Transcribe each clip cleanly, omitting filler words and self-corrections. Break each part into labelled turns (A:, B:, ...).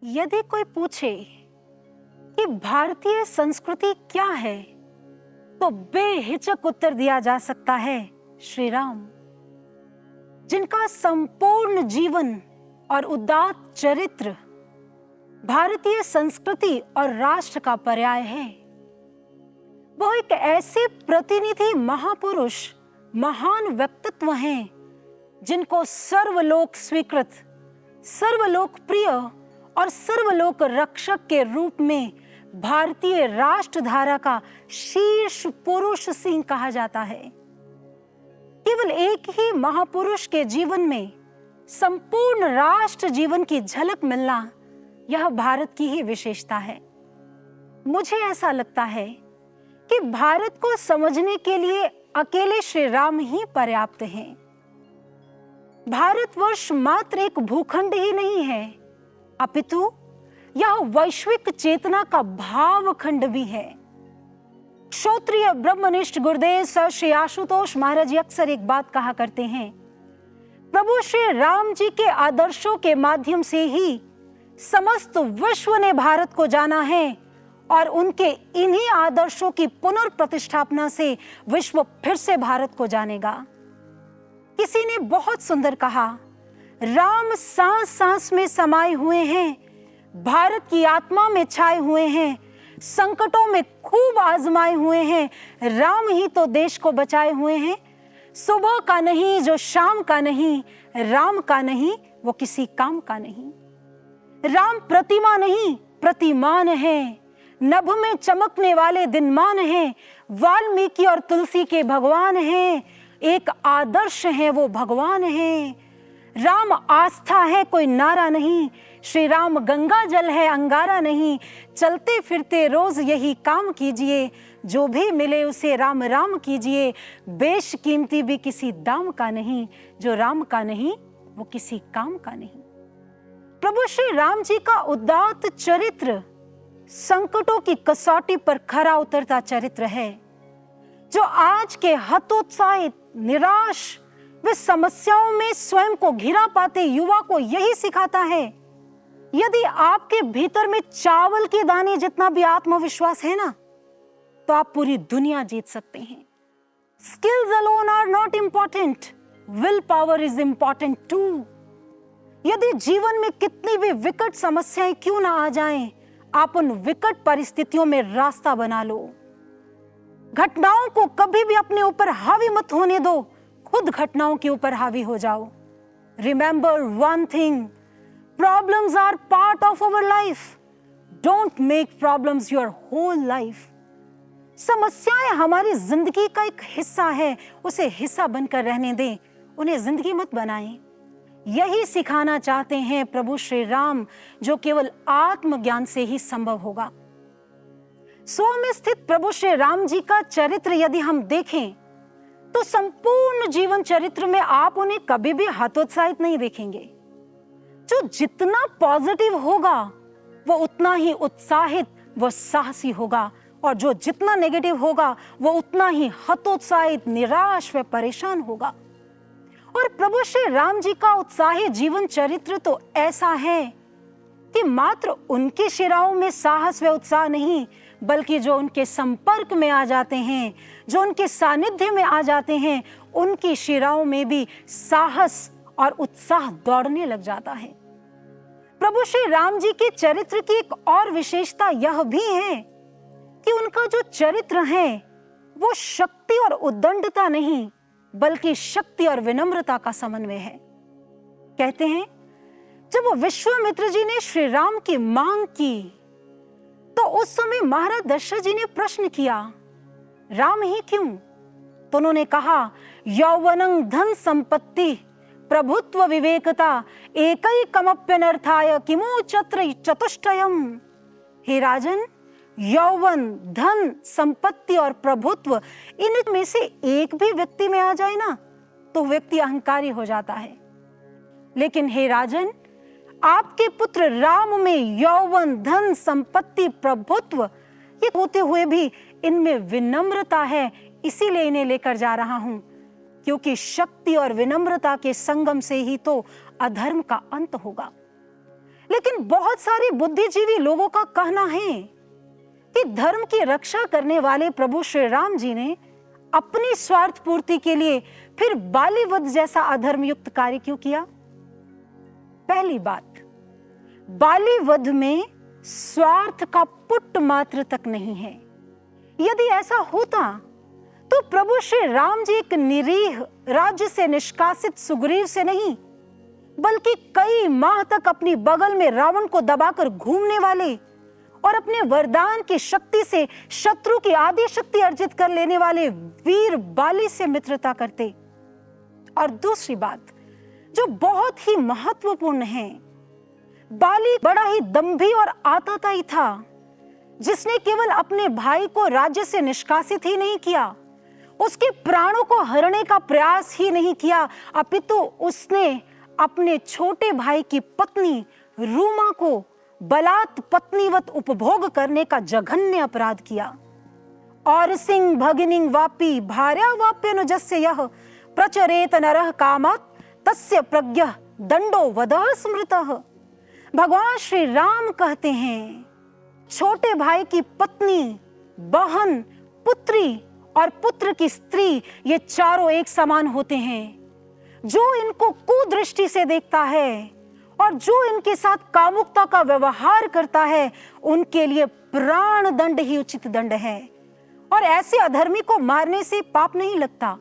A: यदि कोई पूछे कि भारतीय संस्कृति क्या है, तो बेहिचक उत्तर दिया जा सकता है श्री राम, जिनका संपूर्ण जीवन और उदात्त चरित्र भारतीय संस्कृति और राष्ट्र का पर्याय है। वो एक ऐसे प्रतिनिधि महापुरुष, महान व्यक्तित्व हैं जिनको सर्वलोक स्वीकृत, सर्वलोक प्रिय और सर्वलोक रक्षक के रूप में भारतीय राष्ट्रधारा का शीर्ष पुरुष सिंह कहा जाता है। केवल एक ही महापुरुष के जीवन में संपूर्ण राष्ट्र जीवन की झलक मिलना, यह भारत की ही विशेषता है। मुझे ऐसा लगता है कि भारत को समझने के लिए अकेले श्री राम ही पर्याप्त हैं। भारतवर्ष मात्र एक भूखंड ही नहीं है, अपितु यह वैश्विक चेतना का भावखंड भी है। क्षत्रिय ब्रह्मनिष्ठ गुरुदेव सर श्री आशुतोष महाराज जी अक्सर एक बात कहा करते हैं, प्रभु श्री राम जी के आदर्शों के माध्यम से ही समस्त विश्व ने भारत को जाना है और उनके इन्हीं आदर्शों की पुनर्प्रतिष्ठापना से विश्व फिर से भारत को जानेगा। किसी ने बहुत सुंदर कहा, राम सांस सांस में समाये हुए हैं, भारत की आत्मा में छाए हुए हैं, संकटों में खूब आजमाए हुए हैं, राम ही तो देश को बचाए हुए हैं। सुबह का नहीं जो शाम का नहीं, राम का नहीं वो किसी काम का नहीं। राम प्रतिमा नहीं प्रतिमान है, नभ में चमकने वाले दिनमान हैं, वाल्मीकि और तुलसी के भगवान हैं, एक आदर्श है वो भगवान है। राम आस्था है कोई नारा नहीं, श्री राम गंगा जल है अंगारा नहीं। चलते फिरते रोज यही काम कीजिए, जो भी मिले उसे राम राम कीजिए। बेशकीमती भी किसी दाम का नहीं, जो राम का नहीं वो किसी काम का नहीं। प्रभु श्री राम जी का उदात्त चरित्र संकटों की कसौटी पर खरा उतरता चरित्र है, जो आज के हतोत्साहित, निराश व समस्याओं में स्वयं को घिरा पाते युवा को यही सिखाता है। यदि आपके भीतर में चावल के दाने जितना भी आत्मविश्वास है ना, तो आप पूरी दुनिया जीत सकते हैं। Skills alone are not important, will power is important too. यदि जीवन में कितनी भी विकट समस्याएं क्यों ना आ जाएं, आप उन विकट परिस्थितियों में रास्ता बना लो। घटनाओं को कभी भी अपने ऊपर हावी मत होने दो, खुद घटनाओं के ऊपर हावी हो जाओ। Remember one thing, problems are part of our life, don't make problems your whole life. समस्याएं हमारी जिंदगी का एक हिस्सा है, उसे हिस्सा बनकर रहने दें, उन्हें जिंदगी मत बनाएं। यही सिखाना चाहते हैं प्रभु श्री राम, जो केवल आत्मज्ञान से ही संभव होगा। स्व में स्थित प्रभु श्री राम जी का चरित्र यदि हम देखें, तो संपूर्ण जीवन चरित्र में आप उन्हें कभी भी हतोत्साहित नहीं देखेंगे। जो जितना पॉजिटिव होगा वो उतना ही उत्साहित व साहसी होगा, और जो जितना नेगेटिव होगा वो उतना ही हतोत्साहित, निराश व परेशान होगा। और प्रभु श्री राम जी का उत्साही जीवन चरित्र तो ऐसा है कि मात्र उनके शिराओं में साहस व उत्साह नहीं, बल्कि जो उनके संपर्क में आ जाते हैं, जो उनके सानिध्य में आ जाते हैं, उनकी शिराओं में भी साहस और उत्साह दौड़ने लग जाता है। प्रभु श्री राम जी के चरित्र की एक और विशेषता यह भी है कि उनका जो चरित्र है वो शक्ति और उद्दंडता नहीं, बल्कि शक्ति और विनम्रता का समन्वय है। कहते हैं, जब विश्वामित्र जी ने श्री राम की मांग की, तो उस समय महाराज दशरथ जी ने प्रश्न किया, राम ही क्यों? तो उन्होंने कहा, यौवनं धन संपत्ति प्रभुत्व विवेकता एकैकमप्यनर्थाय किमु चत्र चतुष्टयम्। हे राजन, यौवन, धन, संपत्ति और प्रभुत्व, इनमें से एक भी व्यक्ति में आ जाए ना, तो व्यक्ति अहंकारी हो जाता है। लेकिन हे राजन, आपके पुत्र राम में यौवन, धन, संपत्ति, प्रभुत्व ये होते हुए भी इनमें विनम्रता है, इसीलिए इन्हें लेकर जा रहा हूं, क्योंकि शक्ति और विनम्रता के संगम से ही तो अधर्म का अंत होगा। लेकिन बहुत सारे बुद्धिजीवी लोगों का कहना है कि धर्म की रक्षा करने वाले प्रभु श्री राम जी ने अपनी स्वार्थ पूर्ति के लिए फिर बालीवध जैसा अधर्मयुक्त कार्य क्यों किया? पहली बात, बालीवध में स्वार्थ का पुट मात्र तक नहीं है। यदि ऐसा होता तो प्रभु श्री राम जी एक निरीह राज्य से निष्कासित सुग्रीव से नहीं, बल्कि कई माह तक अपनी बगल में रावण को दबाकर घूमने वाले और अपने वरदान की शक्ति से शत्रु की आदि शक्ति अर्जित कर लेने वाले वीर बाली से मित्रता करते। और दूसरी बात जो बहुत ही महत्वपूर्ण है, बाली बड़ा ही दंभी और आताताई था, जिसने केवल अपने भाई को राज्य से निष्कासित ही नहीं किया, उसके प्राणों को हरने का प्रयास ही नहीं किया, अपितु उसने अपने छोटे भाई की पत्नी रूमा को बलात् पत्नीवत उपभोग करने का जघन्य अपराध किया। और सिंह भगिनीं वापी भार्या वाप्यनुजस्य यः प्रचरेत नरः कामात् तस्य प्रज्ञः दंडो वदः स्मृतः। भगवान श्री राम कहते हैं, छोटे भाई की पत्नी, बहन, पुत्री और पुत्र की स्त्री, ये चारों एक समान होते हैं। जो इनको कुदृष्टि से देखता है और जो इनके साथ कामुकता का व्यवहार करता है, उनके लिए प्राण दंड ही उचित दंड है। और ऐसे अधर्मी को मारने से पाप नहीं लगता।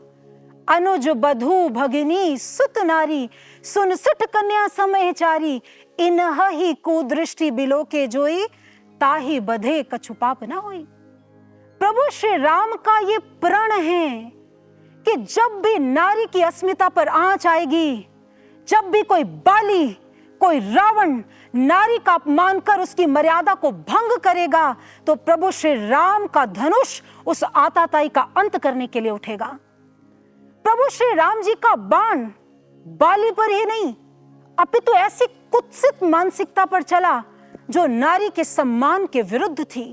A: अनुज बधू भगिनी सुत नारी सुनसठ कन्या समयचारी इनह ही कुदृष्टि बिलो के जोई ताही बधे कछु पाप ना होई। प्रभु श्री राम का ये प्रण है कि जब भी नारी की अस्मिता पर आंच आएगी, जब भी कोई बाली, कोई रावण नारी का अपमान कर उसकी मर्यादा को भंग करेगा, तो प्रभु श्री राम का धनुष उस आताताई का अंत करने के लिए उठेगा। प्रभु श्री राम जी का बाण बाली पर ही नहीं, अपितु ऐसी कुत्सित मानसिकता पर चला जो नारी के सम्मान के विरुद्ध थी।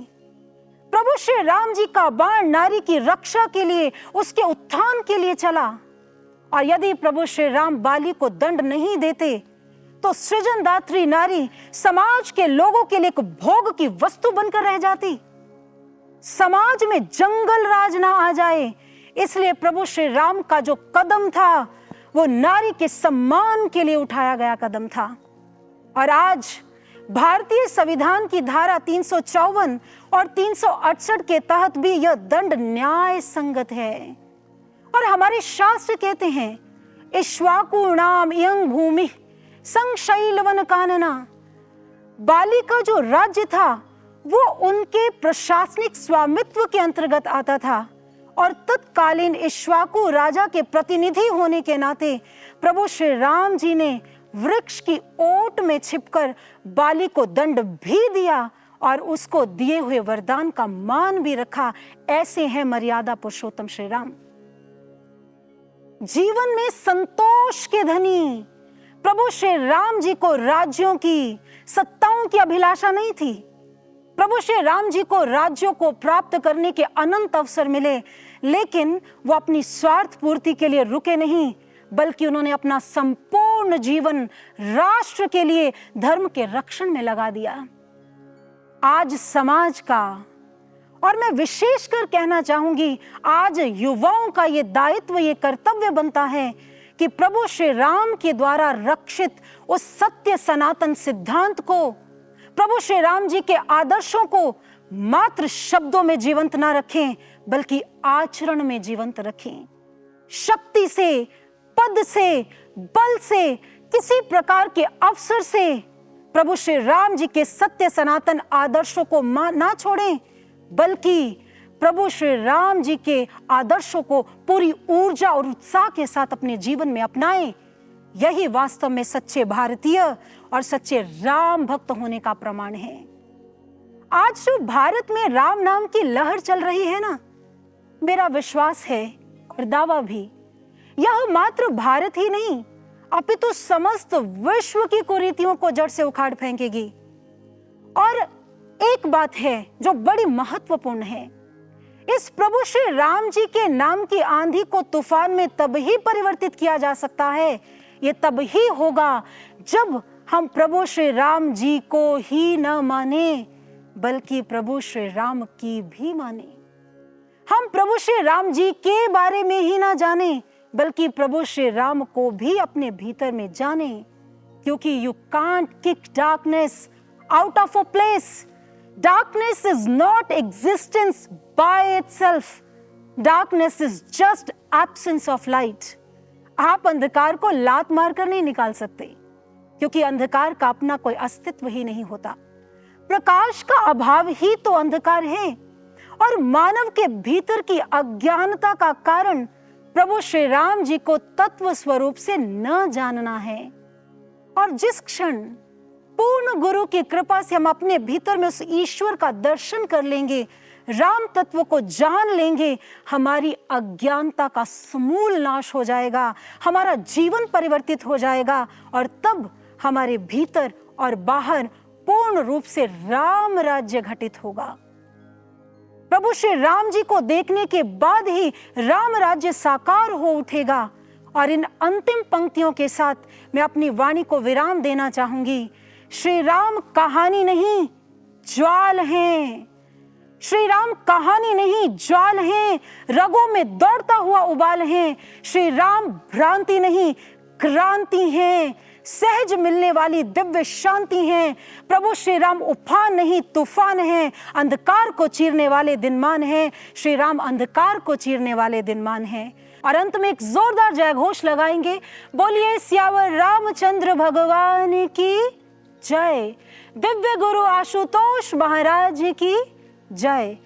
A: प्रभु श्री राम जी का बाण नारी की रक्षा के लिए, उसके उत्थान के लिए चला। और यदि प्रभु श्री राम बाली को दंड नहीं देते तो सृजनदात्री नारी समाज के लोगों के लिए एक भोग की वस्तु बनकर रह जाती, समाज में जंगल राज ना आ जाए। इसलिए प्रभु श्री राम का जो कदम था वो नारी के सम्मान के लिए उठाया गया कदम था। और आज भारतीय संविधान की धारा 354 और 368 के तहत भी यह दंड न्याय संगत है। और हमारे शास्त्र कहते हैं, इक्ष्वाकुणाम इयं भूमि संशैलवन कानना। बाली का जो राज्य था वो उनके प्रशासनिक स्वामित्व के अंतर्गत आता था। और तत्कालीन इक्ष्वाकु राजा के प्रतिनिधि होने के नाते प्रभु श्री राम जी ने वृक्ष की ओट में छिपकर बाली को दंड भी दिया और उसको दिए हुए वरदान का मान भी रखा। ऐसे हैं मर्यादा पुरुषोत्तम श्री राम। जीवन में संतोष के धनी प्रभु श्री राम जी को राज्यों की, सत्ताओं की अभिलाषा नहीं थी। प्रभु श्री राम जी को राज्यों को प्राप्त करने के अनंत अवसर मिले, लेकिन वो अपनी स्वार्थ पूर्ति के लिए रुके नहीं, बल्कि उन्होंने अपना संपूर्ण जीवन राष्ट्र के लिए, धर्म के रक्षण में लगा दिया। आज समाज का, और मैं विशेषकर कहना चाहूंगी आज युवाओं का ये दायित्व, ये कर्तव्य बनता है कि प्रभु श्री राम के द्वारा रक्षित उस सत्य सनातन सिद्धांत को, प्रभु श्री राम जी के आदर्शों को मात्र शब्दों में जीवंत ना रखें, बल्कि आचरण में जीवंत रखें। शक्ति से, पद से, बल से, किसी प्रकार के अवसर से प्रभु श्री राम जी के सत्य सनातन आदर्शों को ना छोड़ें, बल्कि प्रभु श्री राम जी के आदर्शों को पूरी ऊर्जा और उत्साह के साथ अपने जीवन में अपनाएं। यही वास्तव में सच्चे भारतीय और सच्चे राम भक्त होने का प्रमाण है। आज जो भारत में राम नाम की लहर चल रही है ना, मेरा विश्वास है और दावा भी, यह मात्र भारत ही नहीं अपितु समस्त विश्व की कुरीतियों को जड़ से उखाड़ फेंकेगी। और एक बात है जो बड़ी महत्वपूर्ण है, इस प्रभु श्री राम जी के नाम की आंधी को तूफान में तब ही परिवर्तित किया जा सकता है, ये तब ही होगा जब हम प्रभु श्री राम जी को ही न माने बल्कि प्रभु श्री राम की भी माने। हम प्रभु श्री राम जी के बारे में ही ना जाने बल्कि प्रभु श्री राम को भी अपने भीतर में जाने, क्योंकि you can't kick darkness out of a place. Darkness is not existence by itself, darkness is just absence of light. आप अंधकार को लात मारकर नहीं निकाल सकते, क्योंकि अंधकार का अपना कोई अस्तित्व ही नहीं होता। प्रकाश का अभाव ही तो अंधकार है, और मानव के भीतर की अज्ञानता का कारण प्रभु श्री राम जी को तत्व स्वरूप से न जानना है। और जिस क्षण पूर्ण गुरु की कृपा से हम अपने भीतर में उस ईश्वर का दर्शन कर लेंगे, राम तत्व को जान लेंगे, हमारी अज्ञानता का समूल नाश हो जाएगा, हमारा जीवन परिवर्तित हो जाएगा, और तब हमारे भीतर और बाहर पूर्ण रूप से राम राज्य घटित होगा। प्रभु श्री राम जी को देखने के बाद ही राम राज्य साकार हो उठेगा। और इन अंतिम पंक्तियों के साथ मैं अपनी वाणी को विराम देना चाहूंगी। श्री राम कहानी नहीं, ज्वाल हैं। श्री राम कहानी नहीं, ज्वाल हैं। रगों में दौड़ता हुआ उबाल हैं। श्री राम भ्रांति नहीं, क्रांति हैं। सहज मिलने वाली दिव्य शांति हैं। प्रभु श्री राम उफान नहीं, तूफान हैं। अंधकार को चीरने वाले दिनमान हैं। श्री राम अंधकार को चीरने वाले दिनमान हैं। और अंत में एक जोरदार जय घोष लगाएंगे, बोलिए सियावर रामचंद्र भगवान की जय। दिव्य गुरु आशुतोष महाराज की जय।